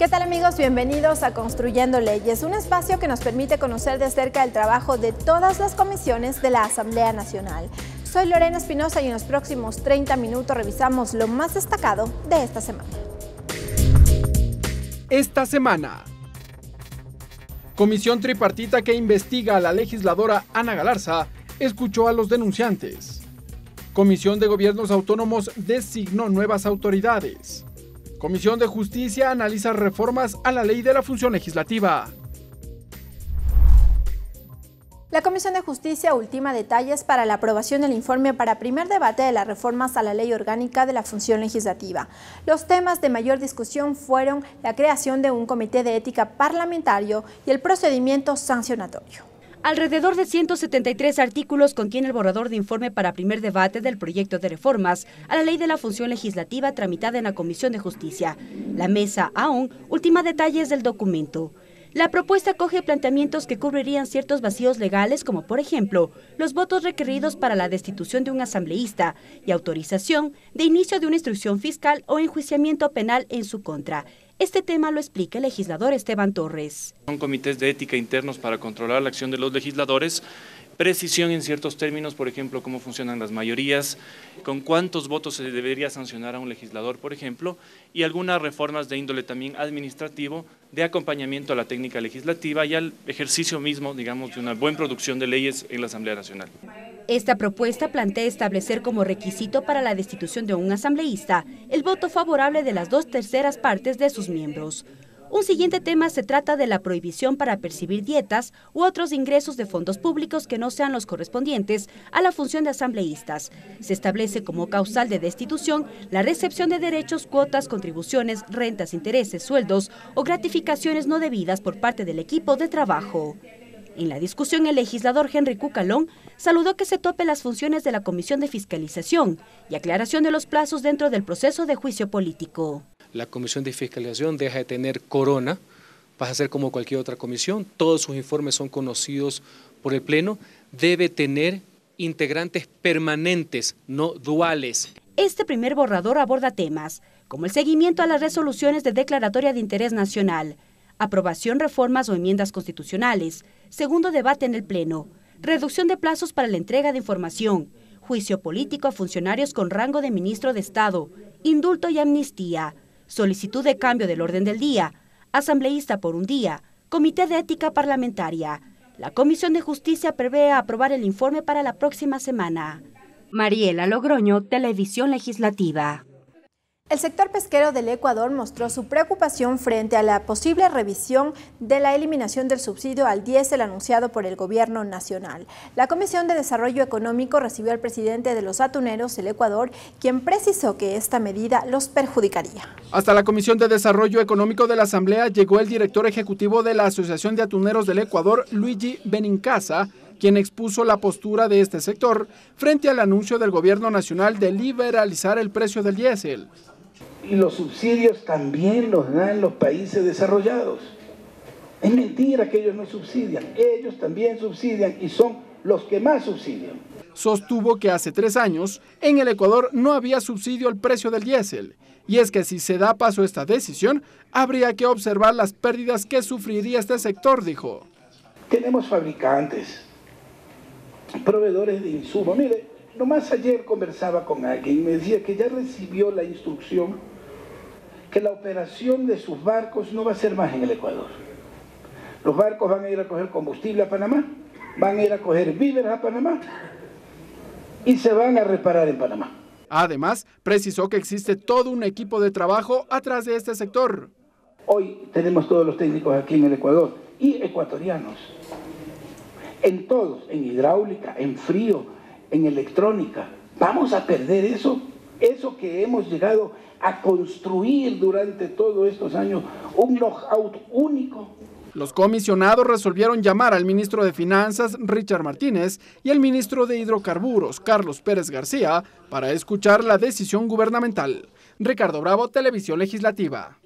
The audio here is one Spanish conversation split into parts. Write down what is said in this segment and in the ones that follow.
¿Qué tal amigos? Bienvenidos a Construyendo Leyes, un espacio que nos permite conocer de cerca el trabajo de todas las comisiones de la Asamblea Nacional. Soy Lorena Espinosa y en los próximos 30 minutos revisamos lo más destacado de esta semana. Esta semana, comisión tripartita que investiga a la legisladora Ana Galarza escuchó a los denunciantes. Comisión de Gobiernos Autónomos designó nuevas autoridades. Comisión de Justicia analiza reformas a la Ley de la Función Legislativa. La Comisión de Justicia ultima detalles para la aprobación del informe para primer debate de las reformas a la Ley Orgánica de la Función Legislativa. Los temas de mayor discusión fueron la creación de un comité de ética parlamentario y el procedimiento sancionatorio. Alrededor de 173 artículos contiene el borrador de informe para primer debate del proyecto de reformas a la Ley de la Función Legislativa tramitada en la Comisión de Justicia. La mesa aún ultima detalles del documento. La propuesta coge planteamientos que cubrirían ciertos vacíos legales, como por ejemplo, los votos requeridos para la destitución de un asambleísta y autorización de inicio de una instrucción fiscal o enjuiciamiento penal en su contra. Este tema lo explica el legislador Esteban Torres. Son comités de ética internos para controlar la acción de los legisladores, precisión en ciertos términos, por ejemplo, cómo funcionan las mayorías, con cuántos votos se debería sancionar a un legislador, por ejemplo, y algunas reformas de índole también administrativo, de acompañamiento a la técnica legislativa y al ejercicio mismo, digamos, de una buena producción de leyes en la Asamblea Nacional. Esta propuesta plantea establecer como requisito para la destitución de un asambleísta el voto favorable de las 2/3 partes de sus miembros. Un siguiente tema se trata de la prohibición para percibir dietas u otros ingresos de fondos públicos que no sean los correspondientes a la función de asambleístas. Se establece como causal de destitución la recepción de derechos, cuotas, contribuciones, rentas, intereses, sueldos o gratificaciones no debidas por parte del equipo de trabajo. En la discusión, el legislador Henry Cucalón saludó que se tope las funciones de la Comisión de Fiscalización y aclaración de los plazos dentro del proceso de juicio político. La Comisión de Fiscalización deja de tener corona, pasa a ser como cualquier otra comisión, todos sus informes son conocidos por el Pleno, debe tener integrantes permanentes, no duales. Este primer borrador aborda temas como el seguimiento a las resoluciones de declaratoria de interés nacional, aprobación, reformas o enmiendas constitucionales, segundo debate en el Pleno, reducción de plazos para la entrega de información, juicio político a funcionarios con rango de ministro de Estado, indulto y amnistía, solicitud de cambio del orden del día, asambleísta por un día, comité de ética parlamentaria. La Comisión de Justicia prevé aprobar el informe para la próxima semana. Mariela Logroño, Televisión Legislativa. El sector pesquero del Ecuador mostró su preocupación frente a la posible revisión de la eliminación del subsidio al diésel anunciado por el gobierno nacional. La Comisión de Desarrollo Económico recibió al presidente de los atuneros del Ecuador, quien precisó que esta medida los perjudicaría. Hasta la Comisión de Desarrollo Económico de la Asamblea llegó el director ejecutivo de la Asociación de Atuneros del Ecuador, Luigi Benincasa, quien expuso la postura de este sector frente al anuncio del gobierno nacional de liberalizar el precio del diésel. Y los subsidios también los dan los países desarrollados. Es mentira que ellos no subsidian. Ellos también subsidian y son los que más subsidian. Sostuvo que hace 3 años en el Ecuador no había subsidio al precio del diésel. Y es que si se da paso a esta decisión, habría que observar las pérdidas que sufriría este sector, dijo. Tenemos fabricantes, proveedores de insumos. Mire, nomás ayer conversaba con alguien y me decía que ya recibió la instrucción que la operación de sus barcos no va a ser más en el Ecuador. Los barcos van a ir a coger combustible a Panamá, van a ir a coger víveres a Panamá y se van a reparar en Panamá. Además, precisó que existe todo un equipo de trabajo atrás de este sector. Hoy tenemos todos los técnicos aquí en el Ecuador y ecuatorianos. En todos, en hidráulica, en frío, en electrónica. Vamos a perder eso que hemos llegado a construir durante todos estos años, un know-how único. Los comisionados resolvieron llamar al ministro de Finanzas, Richard Martínez, y al ministro de Hidrocarburos, Carlos Pérez García, para escuchar la decisión gubernamental. Ricardo Bravo, Televisión Legislativa.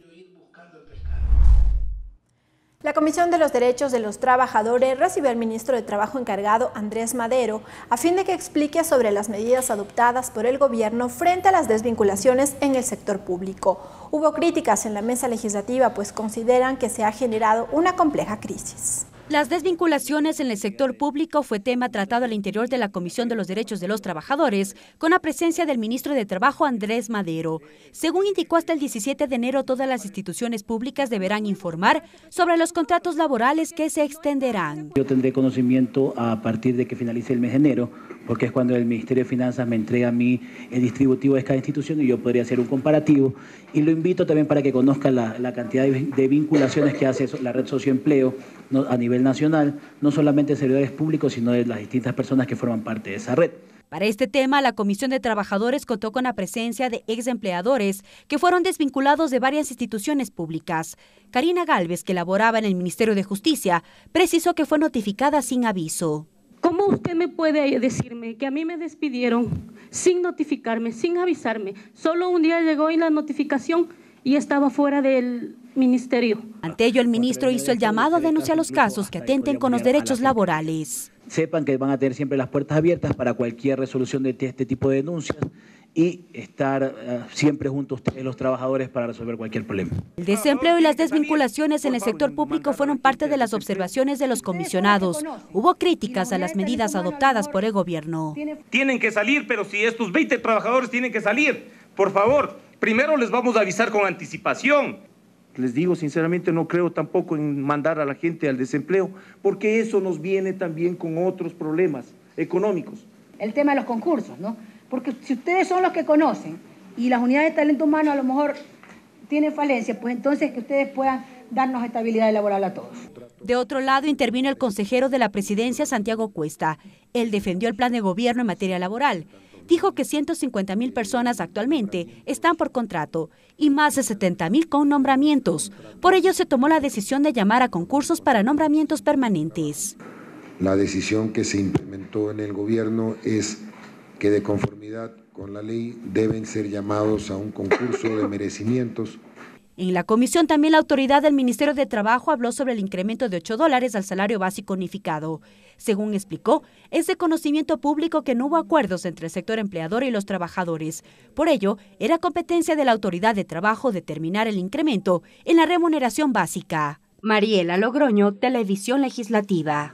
La Comisión de los Derechos de los Trabajadores recibió al ministro de Trabajo encargado, Andrés Madero, a fin de que explique sobre las medidas adoptadas por el gobierno frente a las desvinculaciones en el sector público. Hubo críticas en la mesa legislativa, pues consideran que se ha generado una compleja crisis. Las desvinculaciones en el sector público fue tema tratado al interior de la Comisión de los Derechos de los Trabajadores, con la presencia del ministro de Trabajo, Andrés Madero. Según indicó, hasta el 17 de enero todas las instituciones públicas deberán informar sobre los contratos laborales que se extenderán. Yo tendré conocimiento a partir de que finalice el mes de enero, porque es cuando el Ministerio de Finanzas me entrega a mí el distributivo de cada institución y yo podría hacer un comparativo. Y lo invito también para que conozca la cantidad de vinculaciones que hace la red socioempleo a nivel nacional, no solamente de servidores públicos, sino de las distintas personas que forman parte de esa red. Para este tema, la Comisión de Trabajadores contó con la presencia de exempleadores que fueron desvinculados de varias instituciones públicas. Karina Galvez, que laboraba en el Ministerio de Justicia, precisó que fue notificada sin aviso. ¿Cómo usted me puede decirme que a mí me despidieron sin notificarme, sin avisarme? Solo un día llegó y la notificación y estaba fuera del ministerio. Ante ello, el ministro hizo el llamado a denunciar los casos que atenten con los derechos laborales. Sepan que van a tener siempre las puertas abiertas para cualquier resolución de este tipo de denuncias y estar siempre junto a ustedes, los trabajadores, para resolver cualquier problema. El desempleo y las desvinculaciones en el sector público fueron parte de las observaciones de los comisionados. Hubo críticas a las medidas adoptadas por el gobierno. Tienen que salir, pero si estos 20 trabajadores tienen que salir, por favor, primero les vamos a avisar con anticipación. Les digo, sinceramente, no creo tampoco en mandar a la gente al desempleo, porque eso nos viene también con otros problemas económicos. El tema de los concursos, ¿no? Porque si ustedes son los que conocen y las unidades de talento humano a lo mejor tienen falencia, pues entonces que ustedes puedan darnos estabilidad laboral a todos. De otro lado, intervino el consejero de la presidencia, Santiago Cuesta. Él defendió el plan de gobierno en materia laboral. Dijo que 150.000 personas actualmente están por contrato y más de 70.000 con nombramientos. Por ello se tomó la decisión de llamar a concursos para nombramientos permanentes. La decisión que se implementó en el gobierno es que de conformidad con la ley deben ser llamados a un concurso de merecimientos. En la comisión también la autoridad del Ministerio de Trabajo habló sobre el incremento de $8 al salario básico unificado. Según explicó, es de conocimiento público que no hubo acuerdos entre el sector empleador y los trabajadores. Por ello, era competencia de la autoridad de trabajo determinar el incremento en la remuneración básica. Mariela Logroño, Televisión Legislativa.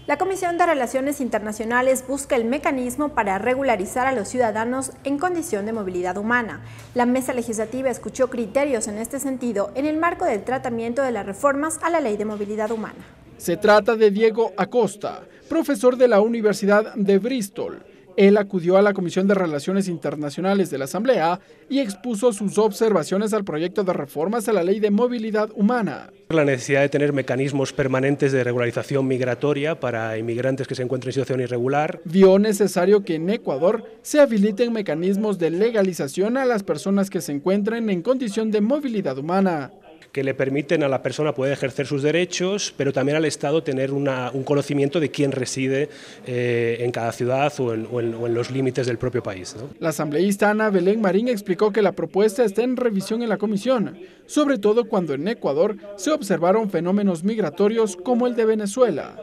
La Comisión de Relaciones Internacionales busca el mecanismo para regularizar a los ciudadanos en condición de movilidad humana. La mesa legislativa escuchó criterios en este sentido en el marco del tratamiento de las reformas a la Ley de Movilidad Humana. Se trata de Diego Acosta, profesor de la Universidad de Bristol. Él acudió a la Comisión de Relaciones Internacionales de la Asamblea y expuso sus observaciones al proyecto de reformas a la Ley de Movilidad Humana. La necesidad de tener mecanismos permanentes de regularización migratoria para inmigrantes que se encuentren en situación irregular. Vio necesario que en Ecuador se habiliten mecanismos de legalización a las personas que se encuentren en condición de movilidad humana, que le permiten a la persona poder ejercer sus derechos, pero también al Estado tener un conocimiento de quién reside en cada ciudad o en los límites del propio país, ¿no? La asambleísta Ana Belén Marín explicó que la propuesta está en revisión en la comisión, sobre todo cuando en Ecuador se observaron fenómenos migratorios como el de Venezuela.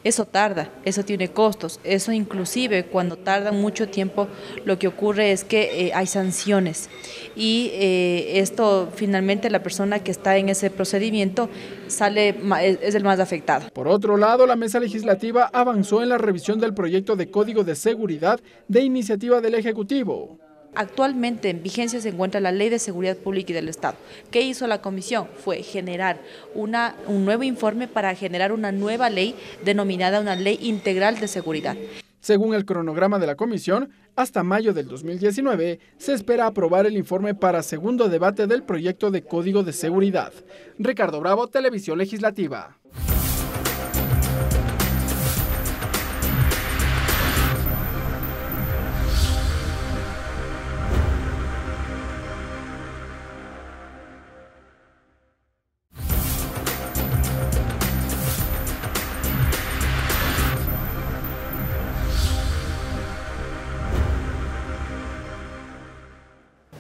Eso tarda, eso tiene costos, eso inclusive cuando tarda mucho tiempo lo que ocurre es que hay sanciones y esto finalmente la persona que está en ese procedimiento es el más afectado. Por otro lado, la mesa legislativa avanzó en la revisión del proyecto de Código de Seguridad de iniciativa del Ejecutivo. Actualmente en vigencia se encuentra la Ley de Seguridad Pública y del Estado. ¿Qué hizo la comisión? Fue generar un nuevo informe para generar una nueva ley denominada una Ley Integral de Seguridad. Según el cronograma de la comisión, hasta mayo del 2019 se espera aprobar el informe para segundo debate del proyecto de Código de Seguridad. Ricardo Bravo, Televisión Legislativa.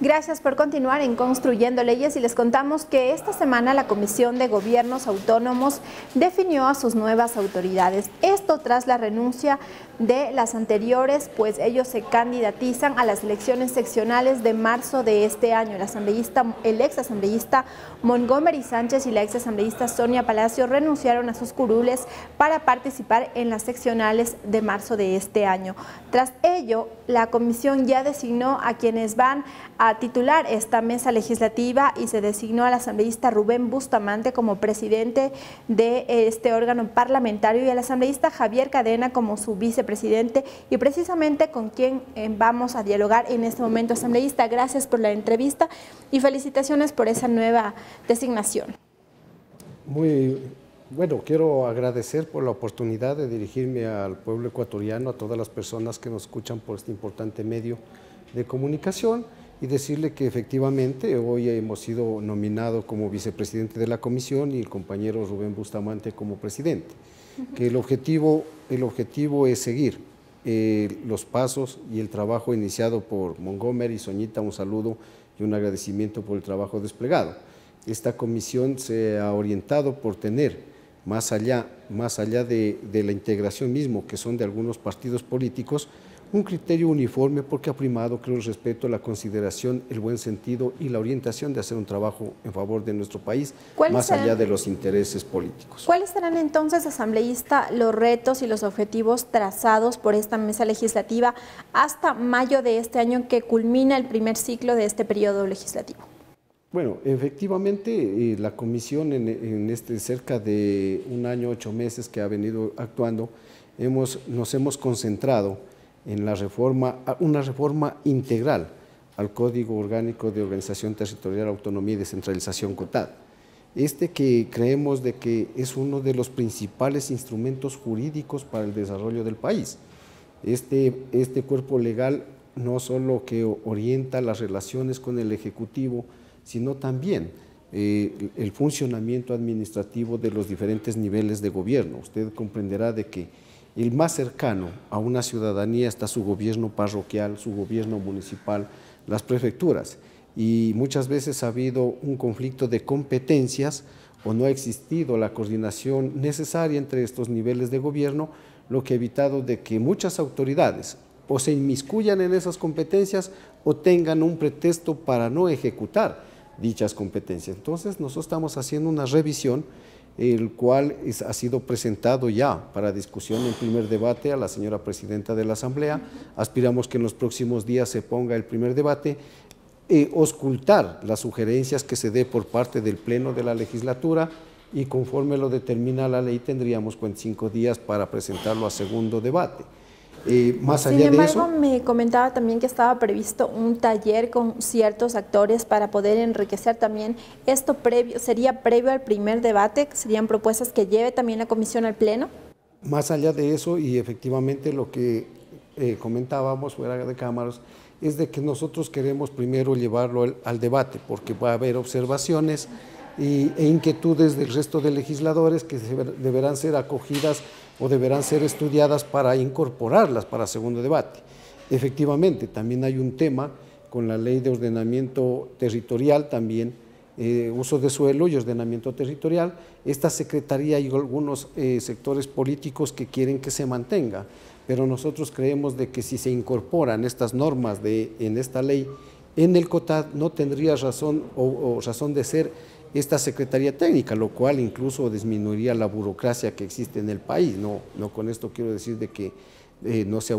Gracias por continuar en Construyendo Leyes y les contamos que esta semana la Comisión de Gobiernos Autónomos definió a sus nuevas autoridades. Esto tras la renuncia de las anteriores, pues ellos se candidatizan a las elecciones seccionales de marzo de este año. El ex asambleísta Montgomery Sánchez y la ex asambleísta Sonia Palacio renunciaron a sus curules para participar en las seccionales de marzo de este año. Tras ello, la comisión ya designó a quienes van a titular esta mesa legislativa y se designó al asambleísta Rubén Bustamante como presidente de este órgano parlamentario y al asambleísta Javier Cadena como su vicepresidente, y precisamente con quien vamos a dialogar en este momento. Asambleísta, gracias por la entrevista y felicitaciones por esa nueva designación. Muy bueno, quiero agradecer por la oportunidad de dirigirme al pueblo ecuatoriano, a todas las personas que nos escuchan por este importante medio de comunicación, y decirle que efectivamente hoy hemos sido nominados como vicepresidente de la comisión y el compañero Rubén Bustamante como presidente. Que el objetivo es seguir los pasos y el trabajo iniciado por Montgomery. Soñita, un saludo y un agradecimiento por el trabajo desplegado. Esta comisión se ha orientado por tener, más allá de la integración mismo, que son de algunos partidos políticos, un criterio uniforme, porque ha primado, creo, el respeto, la consideración, el buen sentido y la orientación de hacer un trabajo en favor de nuestro país, más allá de los intereses políticos. ¿Cuáles serán entonces, asambleísta, los retos y los objetivos trazados por esta mesa legislativa hasta mayo de este año, que culmina el primer ciclo de este periodo legislativo? Bueno, efectivamente, la comisión en este cerca de un año, 8 meses que ha venido actuando, nos hemos concentrado en una reforma integral al Código Orgánico de Organización Territorial, Autonomía y Descentralización, COTAD. Que creemos de que es uno de los principales instrumentos jurídicos para el desarrollo del país. Este cuerpo legal no solo que orienta las relaciones con el Ejecutivo, sino también el funcionamiento administrativo de los diferentes niveles de gobierno. Usted comprenderá de que el más cercano a una ciudadanía está su gobierno parroquial, su gobierno municipal, las prefecturas, y muchas veces ha habido un conflicto de competencias o no ha existido la coordinación necesaria entre estos niveles de gobierno, lo que ha evitado de que muchas autoridades o se inmiscuyan en esas competencias o tengan un pretexto para no ejecutar dichas competencias. Entonces nosotros estamos haciendo una revisión, el cual ha sido presentado ya para discusión en primer debate a la señora presidenta de la Asamblea. Aspiramos que en los próximos días se ponga el primer debate, auscultar las sugerencias que se dé por parte del Pleno de la legislatura, y conforme lo determina la ley tendríamos 45 días para presentarlo a segundo debate. Sin embargo, me comentaba también que estaba previsto un taller con ciertos actores para poder enriquecer también esto. ¿Sería previo al primer debate? ¿Serían propuestas que lleve también la comisión al Pleno? Más allá de eso, y efectivamente lo que comentábamos fuera de cámaras, es de que nosotros queremos primero llevarlo al debate, porque va a haber observaciones e inquietudes del resto de legisladores que deberán ser acogidas o deberán ser estudiadas para incorporarlas para segundo debate. Efectivamente, también hay un tema con la ley de ordenamiento territorial, también uso de suelo y ordenamiento territorial. Esta secretaría y algunos sectores políticos que quieren que se mantenga, pero nosotros creemos de que si se incorporan estas normas en esta ley, en el COTAD no tendría razón o razón de ser esta Secretaría Técnica, lo cual incluso disminuiría la burocracia que existe en el país. No con esto quiero decir de que no sea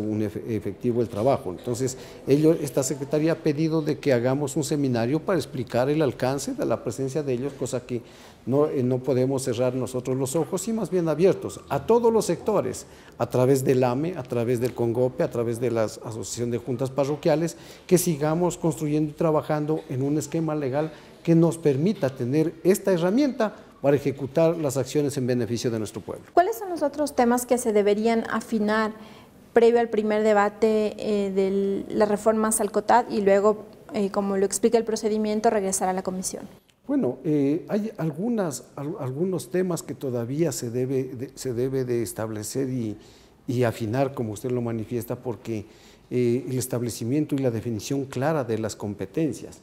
efectivo el trabajo. Entonces, esta Secretaría ha pedido de que hagamos un seminario para explicar el alcance de la presencia de ellos, cosa que no podemos cerrar nosotros los ojos, y más bien abiertos a todos los sectores, a través del AME, a través del CONGOPE, a través de la Asociación de Juntas Parroquiales, que sigamos construyendo y trabajando en un esquema legal que nos permita tener esta herramienta para ejecutar las acciones en beneficio de nuestro pueblo. ¿Cuáles son los otros temas que se deberían afinar previo al primer debate de las reformas al COTAD y luego, como lo explica el procedimiento, regresar a la comisión? Bueno, hay algunos temas que todavía se debe de establecer y afinar, como usted lo manifiesta, porque el establecimiento y la definición clara de las competencias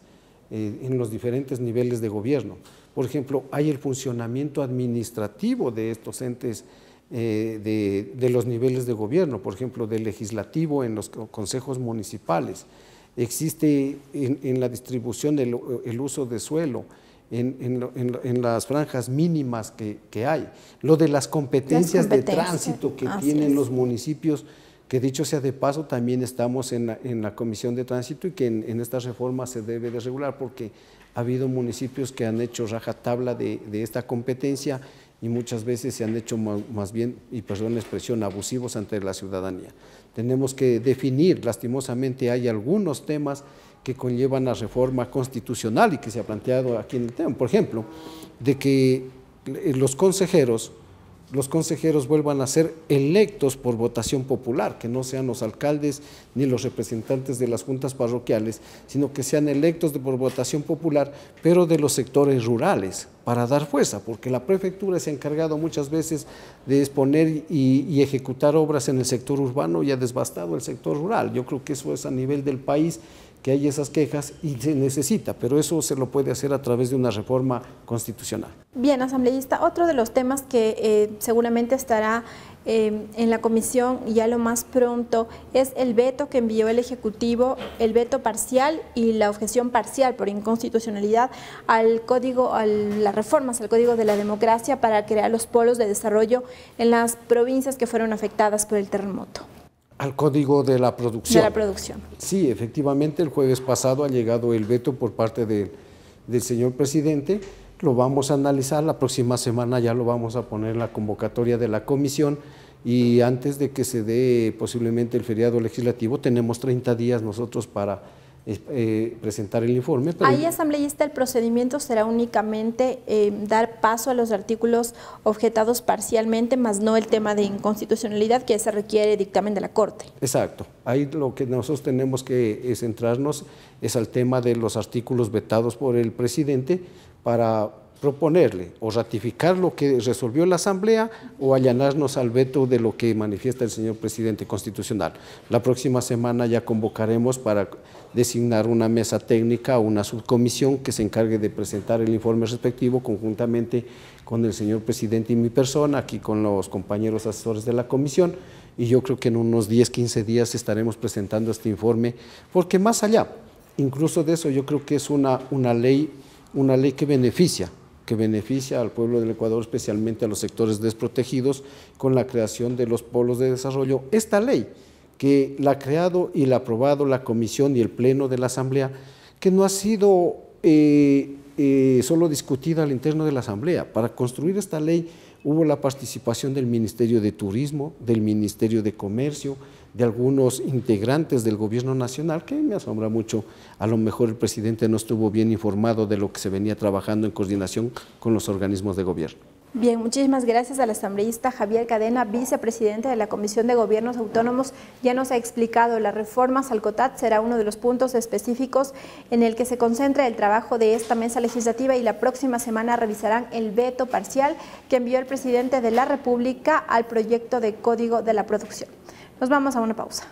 en los diferentes niveles de gobierno. Por ejemplo, hay el funcionamiento administrativo de estos entes de los niveles de gobierno, por ejemplo, del legislativo en los consejos municipales. Existe en la distribución el uso de suelo, en las franjas mínimas que hay. Lo de las competencias de tránsito que tienen los municipios, que dicho sea de paso, también estamos en la Comisión de Tránsito y que en esta reforma se debe de regular, porque ha habido municipios que han hecho rajatabla de esta competencia y muchas veces se han hecho más bien, y perdón la expresión, abusivos ante la ciudadanía. Tenemos que definir, lastimosamente hay algunos temas que conllevan la reforma constitucional y que se ha planteado aquí en el tema, por ejemplo, de que los consejeros vuelvan a ser electos por votación popular, que no sean los alcaldes ni los representantes de las juntas parroquiales, sino que sean electos por votación popular, pero de los sectores rurales, para dar fuerza, porque la prefectura se ha encargado muchas veces de exponer y ejecutar obras en el sector urbano y ha devastado el sector rural. Yo creo que eso es a nivel del país, que hay esas quejas y se necesita, pero eso se lo puede hacer a través de una reforma constitucional. Bien, asambleísta, otro de los temas que seguramente estará en la comisión ya lo más pronto es el veto que envió el Ejecutivo, el veto parcial y la objeción parcial por inconstitucionalidad al código, a las reformas al Código de la Democracia para crear los polos de desarrollo en las provincias que fueron afectadas por el terremoto. Al Código de la Producción. De la producción. Sí, efectivamente, el jueves pasado ha llegado el veto por parte del señor presidente. Lo vamos a analizar, la próxima semana ya lo vamos a poner en la convocatoria de la comisión y antes de que se dé posiblemente el feriado legislativo, tenemos 30 días nosotros para presentar el informe. Ahí, asambleísta, el procedimiento será únicamente dar paso a los artículos objetados parcialmente, más no el tema de inconstitucionalidad que se requiere dictamen de la Corte. Exacto. Ahí lo que nosotros tenemos que centrarnos es al tema de los artículos vetados por el presidente para proponerle o ratificar lo que resolvió la Asamblea o allanarnos al veto de lo que manifiesta el señor presidente constitucional. La próxima semana ya convocaremos para designar una mesa técnica o una subcomisión que se encargue de presentar el informe respectivo conjuntamente con el señor presidente y mi persona, aquí con los compañeros asesores de la comisión, y yo creo que en unos 10, 15 días estaremos presentando este informe, porque más allá, incluso de eso, yo creo que es una ley que beneficia al pueblo del Ecuador, especialmente a los sectores desprotegidos, con la creación de los polos de desarrollo. Esta ley, que la ha creado y la ha aprobado la Comisión y el Pleno de la Asamblea, que no ha sido solo discutida al interno de la Asamblea. Para construir esta ley hubo la participación del Ministerio de Turismo, del Ministerio de Comercio, de algunos integrantes del Gobierno Nacional, que me asombra mucho, a lo mejor el presidente no estuvo bien informado de lo que se venía trabajando en coordinación con los organismos de gobierno. Bien, muchísimas gracias al asambleísta Javier Cadena, vicepresidente de la Comisión de Gobiernos Autónomos. Ya nos ha explicado, las reformas al COTAD será uno de los puntos específicos en el que se concentra el trabajo de esta mesa legislativa y la próxima semana revisarán el veto parcial que envió el presidente de la República al proyecto de Código de la Producción. Nos vamos a una pausa.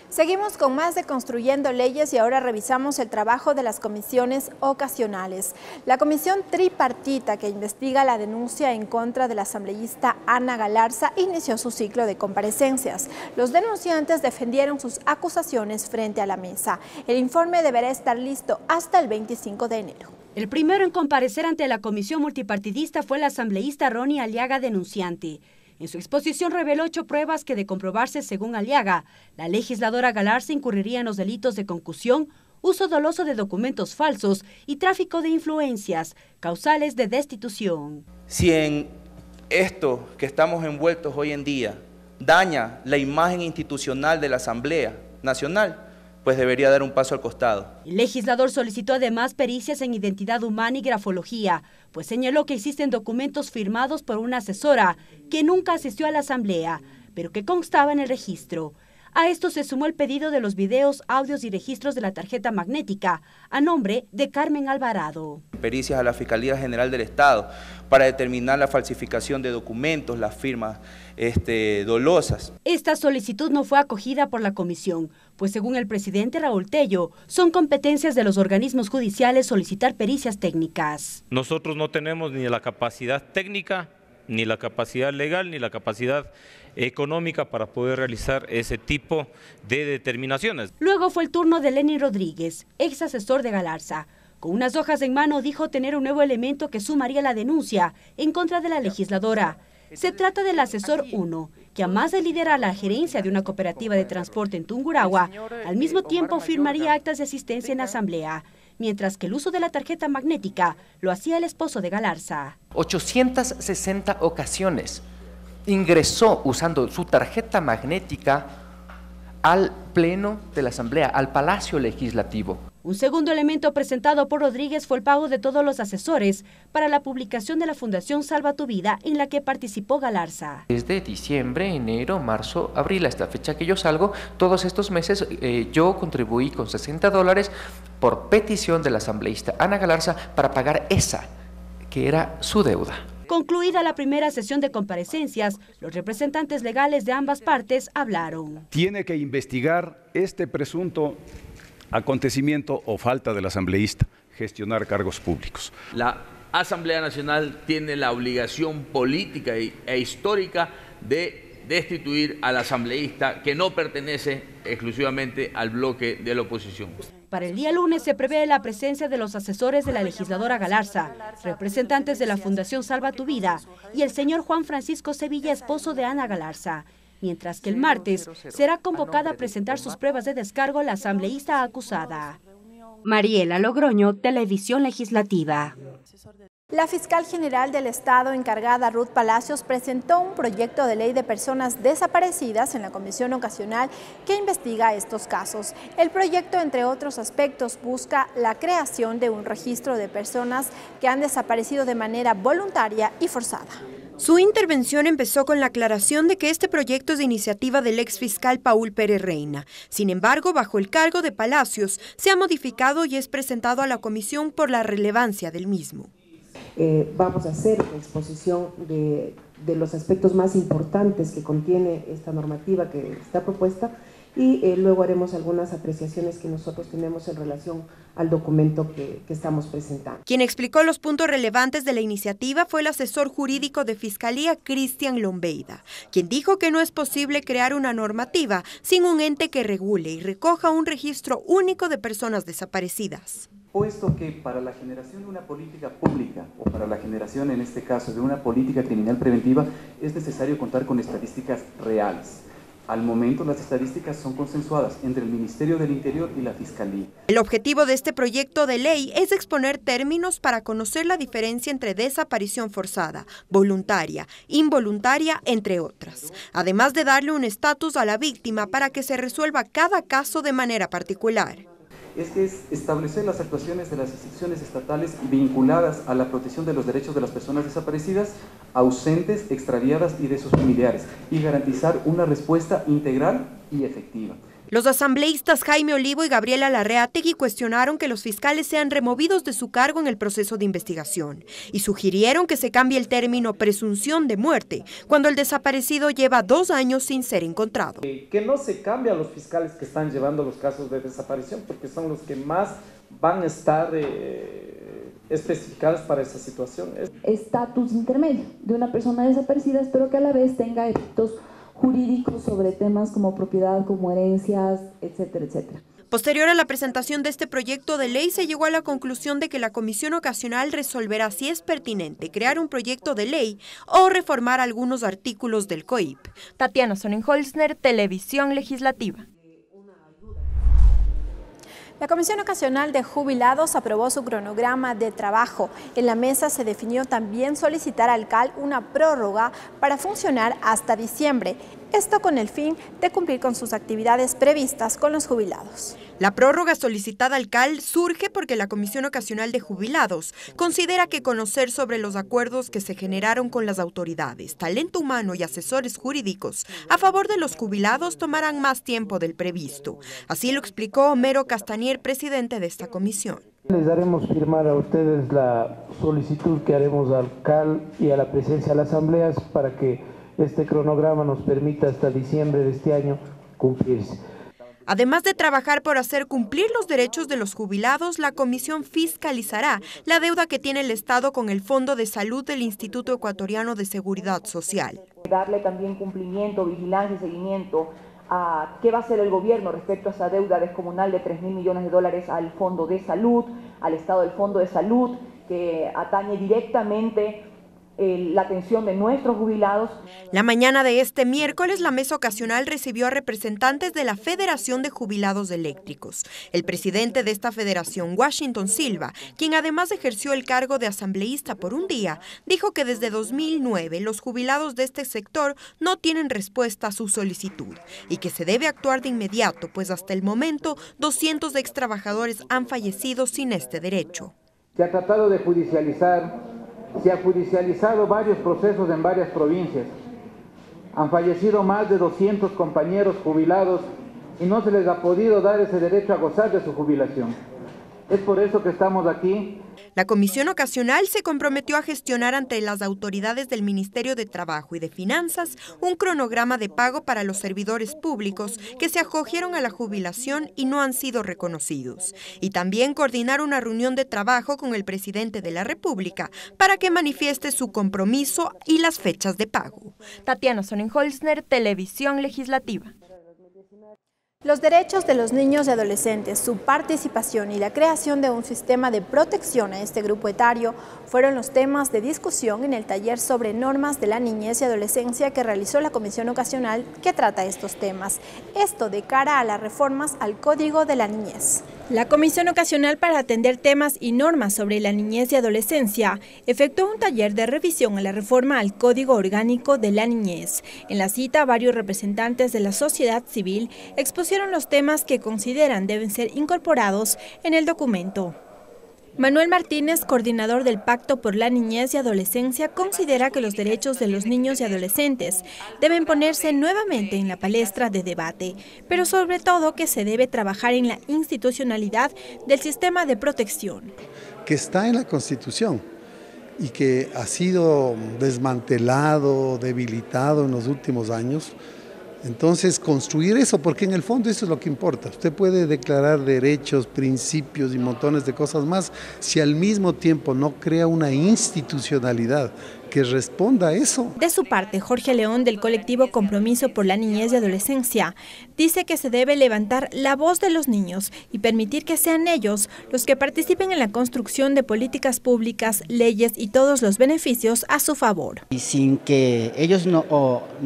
Seguimos con más de Construyendo Leyes y ahora revisamos el trabajo de las comisiones ocasionales. La comisión tripartita que investiga la denuncia en contra de la asambleísta Ana Galarza inició su ciclo de comparecencias. Los denunciantes defendieron sus acusaciones frente a la mesa. El informe deberá estar listo hasta el 25 de enero. El primero en comparecer ante la comisión multipartidista fue la asambleísta Ronnie Aliaga, denunciante. En su exposición reveló 8 pruebas que, de comprobarse según Aliaga, la legisladora Galarza incurriría en los delitos de concusión, uso doloso de documentos falsos y tráfico de influencias, causales de destitución. Si en esto que estamos envueltos hoy en día daña la imagen institucional de la Asamblea Nacional, pues debería dar un paso al costado. El legislador solicitó además pericias en identidad humana y grafología, pues señaló que existen documentos firmados por una asesora que nunca asistió a la asamblea, pero que constaba en el registro. A esto se sumó el pedido de los videos, audios y registros de la tarjeta magnética, a nombre de Carmen Alvarado. Pericias a la Fiscalía General del Estado para determinar la falsificación de documentos, las firmas dolosas. Esta solicitud no fue acogida por la comisión, pues según el presidente Raúl Tello, son competencias de los organismos judiciales solicitar pericias técnicas. Nosotros no tenemos ni la capacidad técnica, ni la capacidad legal, ni la capacidad económica para poder realizar ese tipo de determinaciones. Luego fue el turno de Lenin Rodríguez, ex asesor de Galarza. Con unas hojas en mano dijo tener un nuevo elemento que sumaría la denuncia en contra de la legisladora. Se trata del asesor 1, que además de liderar la gerencia de una cooperativa de transporte en Tungurahua, al mismo tiempo firmaría actas de asistencia en la asamblea, mientras que el uso de la tarjeta magnética lo hacía el esposo de Galarza. 860 ocasiones ingresó usando su tarjeta magnética al pleno de la asamblea, al Palacio Legislativo. Un segundo elemento presentado por Rodríguez fue el pago de todos los asesores para la publicación de la Fundación Salva tu Vida, en la que participó Galarza. Desde diciembre, enero, marzo, abril, hasta la fecha que yo salgo, todos estos meses yo contribuí con $60 por petición de la asambleísta Ana Galarza para pagar esa, que era su deuda. Concluida la primera sesión de comparecencias, los representantes legales de ambas partes hablaron. Tiene que investigar este presunto acontecimiento o falta del asambleísta, gestionar cargos públicos. La Asamblea Nacional tiene la obligación política e histórica de destituir al asambleísta que no pertenece exclusivamente al bloque de la oposición. Para el día lunes se prevé la presencia de los asesores de la legisladora Galarza, representantes de la Fundación Salva tu Vida y el señor Juan Francisco Sevilla, esposo de Ana Galarza, mientras que el martes será convocada a presentar sus pruebas de descargo la asambleísta acusada. Mariela Logroño, Televisión Legislativa. La fiscal general del Estado encargada, Ruth Palacios, presentó un proyecto de ley de personas desaparecidas en la comisión ocasional que investiga estos casos. El proyecto, entre otros aspectos, busca la creación de un registro de personas que han desaparecido de manera voluntaria y forzada. Su intervención empezó con la aclaración de que este proyecto es de iniciativa del exfiscal Paul Pérez Reina. Sin embargo, bajo el cargo de Palacios, se ha modificado y es presentado a la comisión por la relevancia del mismo. Vamos a hacer una exposición de los aspectos más importantes que contiene esta normativa que está propuesta y luego haremos algunas apreciaciones que nosotros tenemos en relación al documento que estamos presentando. Quien explicó los puntos relevantes de la iniciativa fue el asesor jurídico de Fiscalía, Cristian Lombeida, quien dijo que no es posible crear una normativa sin un ente que regule y recoja un registro único de personas desaparecidas. Puesto que para la generación de una política pública o para la generación, en este caso, de una política criminal preventiva, es necesario contar con estadísticas reales. Al momento las estadísticas son consensuadas entre el Ministerio del Interior y la Fiscalía. El objetivo de este proyecto de ley es exponer términos para conocer la diferencia entre desaparición forzada, voluntaria, involuntaria, entre otras, además de darle un estatus a la víctima para que se resuelva cada caso de manera particular. Es que es establecer las actuaciones de las instituciones estatales vinculadas a la protección de los derechos de las personas desaparecidas, ausentes, extraviadas y de sus familiares, y garantizar una respuesta integral y efectiva. Los asambleístas Jaime Olivo y Gabriela Larreategui cuestionaron que los fiscales sean removidos de su cargo en el proceso de investigación y sugirieron que se cambie el término presunción de muerte cuando el desaparecido lleva 2 años sin ser encontrado. Que no se cambie a los fiscales que están llevando los casos de desaparición porque son los que más van a estar especificados para esa situación. Estatus intermedio de una persona desaparecida, pero que a la vez tenga efectos jurídicos sobre temas como propiedad, como herencias, etcétera, etcétera. Posterior a la presentación de este proyecto de ley, se llegó a la conclusión de que la comisión ocasional resolverá si es pertinente crear un proyecto de ley o reformar algunos artículos del COIP. Tatiana Sonin-Holzner, Televisión Legislativa. La Comisión Ocasional de Jubilados aprobó su cronograma de trabajo. En la mesa se definió también solicitar al CAL una prórroga para funcionar hasta diciembre. esto con el fin de cumplir con sus actividades previstas con los jubilados. La prórroga solicitada al CAL surge porque la Comisión Ocasional de Jubilados considera que conocer sobre los acuerdos que se generaron con las autoridades, talento humano y asesores jurídicos a favor de los jubilados tomarán más tiempo del previsto. Así lo explicó Homero Castanier, presidente de esta comisión. Les daremos firmar a ustedes la solicitud que haremos al CAL y a la presencia de las asambleas para que este cronograma nos permita hasta diciembre de este año cumplirse. Además de trabajar por hacer cumplir los derechos de los jubilados, la comisión fiscalizará la deuda que tiene el Estado con el Fondo de Salud del Instituto Ecuatoriano de Seguridad Social. Darle también cumplimiento, vigilancia y seguimiento a qué va a hacer el gobierno respecto a esa deuda descomunal de 3.000 millones de dólares al Fondo de Salud, al Estado del Fondo de Salud, que atañe directamente la atención de nuestros jubilados. La mañana de este miércoles, la mesa ocasional recibió a representantes de la Federación de Jubilados Eléctricos. El presidente de esta federación, Washington Silva, quien además ejerció el cargo de asambleísta por un día, dijo que desde 2009 los jubilados de este sector no tienen respuesta a su solicitud y que se debe actuar de inmediato, pues hasta el momento 200 extrabajadores han fallecido sin este derecho. Se ha tratado de judicializar. Se ha judicializado varios procesos en varias provincias. Han fallecido más de 200 compañeros jubilados y no se les ha podido dar ese derecho a gozar de su jubilación. Es por eso que estamos aquí. La Comisión Ocasional se comprometió a gestionar ante las autoridades del Ministerio de Trabajo y de Finanzas un cronograma de pago para los servidores públicos que se acogieron a la jubilación y no han sido reconocidos. Y también coordinar una reunión de trabajo con el presidente de la República para que manifieste su compromiso y las fechas de pago. Tatiana Sonnenholzner, Televisión Legislativa. Los derechos de los niños y adolescentes, su participación y la creación de un sistema de protección a este grupo etario fueron los temas de discusión en el taller sobre normas de la niñez y adolescencia que realizó la Comisión Ocasional que trata estos temas. Esto de cara a las reformas al Código de la Niñez. La Comisión Ocasional para atender temas y normas sobre la niñez y adolescencia efectuó un taller de revisión a la reforma al Código Orgánico de la Niñez. En la cita, varios representantes de la sociedad civil expusieron los temas que consideran deben ser incorporados en el documento. Manuel Martínez, coordinador del Pacto por la Niñez y Adolescencia, considera que los derechos de los niños y adolescentes deben ponerse nuevamente en la palestra de debate, pero sobre todo que se debe trabajar en la institucionalidad del sistema de protección. Que está en la Constitución y que ha sido desmantelado, debilitado en los últimos años. Entonces, construir eso, porque en el fondo eso es lo que importa. Usted puede declarar derechos, principios y montones de cosas más, si al mismo tiempo no crea una institucionalidad que responda a eso. De su parte, Jorge León, del colectivo Compromiso por la Niñez y Adolescencia, dice que se debe levantar la voz de los niños y permitir que sean ellos los que participen en la construcción de políticas públicas, leyes y todos los beneficios a su favor. Y sin que ellos no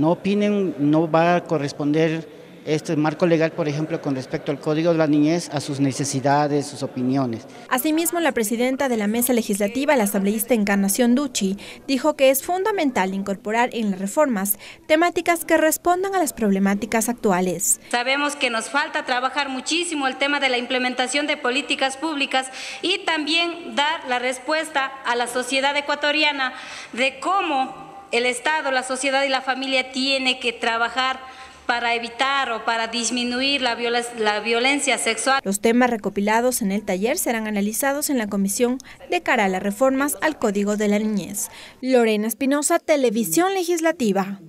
opinen, no va a corresponder este marco legal, por ejemplo, con respecto al Código de la Niñez, a sus necesidades, sus opiniones. Asimismo, la presidenta de la mesa legislativa, la asambleísta Encarnación Ducci, dijo que es fundamental incorporar en las reformas temáticas que respondan a las problemáticas actuales. Sabemos que nos falta trabajar muchísimo el tema de la implementación de políticas públicas y también dar la respuesta a la sociedad ecuatoriana de cómo el Estado, la sociedad y la familia tiene que trabajar para evitar o para disminuir la violencia sexual. Los temas recopilados en el taller serán analizados en la comisión de cara a las reformas al Código de la Niñez. Lorena Espinosa, Televisión Legislativa.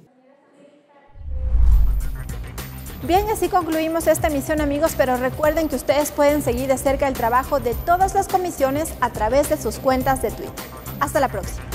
Bien, así concluimos esta emisión, amigos, pero recuerden que ustedes pueden seguir de cerca el trabajo de todas las comisiones a través de sus cuentas de Twitter. Hasta la próxima.